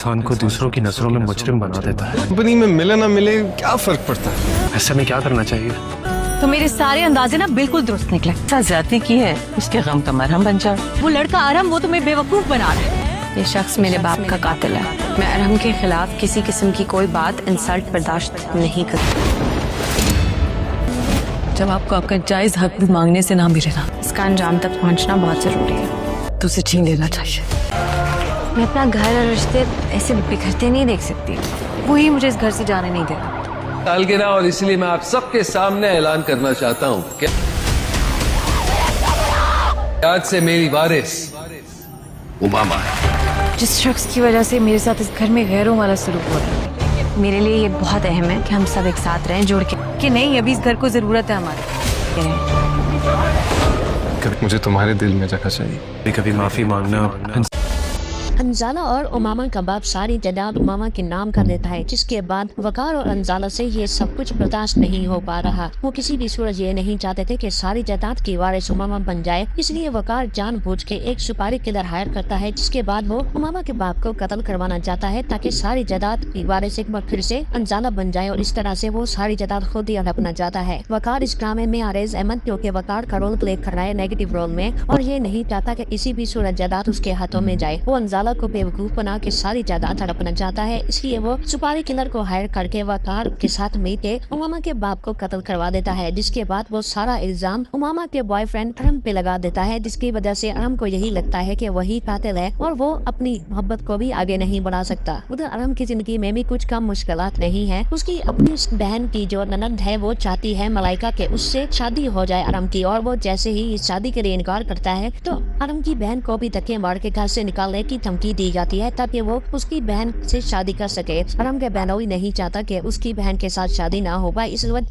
इंसान को दूसरों की नजरों में मुजरिम बना देता है। कंपनी में मिले ना मिले क्या फर्क पड़ता है? ऐसे में क्या करना चाहिए? तो मेरे सारे अंदाजे ना बिल्कुल दुरुस्त निकले। ज्यादती की है, इसके गम का मरहम बन जाओ। वो लड़का आरम, वो तुम्हें बेवकूफ बना रहा है। ये शख्स मेरे बाप का कातिल है। मैं अरहम के खिलाफ किसी किस्म की कोई बात इंसल्ट बर्दाश्त नहीं करती। जब आपको आपका जायज हक भी मांगने से ना मिले ना, इसका अंजाम तक पहुंचना बहुत जरूरी है। तो उसे छीन लेना चाहिए। मैं अपना घर और रिश्ते ऐसे बिखरते नहीं देख सकती। वही मुझे इस घर से जाने नहीं दे रहा। सालगिरह और इसलिए मैं आप सबके सामने ऐलान करना चाहता हूँ कि आज से मेरी वारिस उमामा है। जिस शख्स की वजह से मेरे साथ इस घर में गैरों वाला सलूक हो रहा है, मेरे लिए ये बहुत अहम है कि हम सब एक साथ रहें जुड़ के। कि नहीं, अभी इस घर को जरूरत है हमारी। कभी मुझे तुम्हारे दिल में जगह चाहिए। कभी कभी माफी मांगना अंजाला और उमामा का बाप सारी जायदाद उमामा के नाम कर देता है, जिसके बाद वकार और अंजाला से ये सब कुछ बर्दाश्त नहीं हो पा रहा। वो किसी भी सूरत ये नहीं चाहते थे कि सारी जायदाद की वारिस उमामा बन जाए, इसलिए वकार जानबूझ के एक सुपारी किलर हायर करता है, जिसके बाद वो उमामा के बाप को कत्ल करवाना चाहता है ताकि सारी जायदाद की वारिस एक बार फिर से अंजाला बन जाए, और इस तरह से वो सारी जायदाद खुद ही हड़पना चाहता है। वकार इस ड्रामे में आरेज अहमद, जो कि वकार का रोल प्ले कर रहा है नेगेटिव रोल में, और ये नहीं चाहता कि किसी भी सूरत जायदाद उसके हाथों में जाए। वो अंजाला को बेवकूफ बना के सारी जायदाद हड़पना चाहता है, इसलिए वो सुपारी किलर को हायर करके वकार के साथ मिलकर उमामा के बाप को कत्ल करवा देता है, जिसके बाद वो सारा इल्जाम उमामा के बॉयफ्रेंड अरम पे लगा देता है, जिसकी वजह से अरम को यही लगता है कि वही कातिल है और वो अपनी मोहब्बत को भी आगे नहीं बढ़ा सकता। उधर अरम की जिंदगी में भी कुछ कम मुश्किलात नहीं है। उसकी अपनी बहन की जो ननद है वो चाहती है मलाइका के उससे शादी हो जाए अरम की, और वो जैसे ही इस शादी के लिए इनकार करता है तो अरम की बहन को भी धक्के मार के घर से निकालने की धमकी दी जाती है ताकि वो उसकी बहन से शादी कर सके। अरम के बहनोई नहीं चाहता कि उसकी बहन के साथ शादी ना हो पाए, इस वजह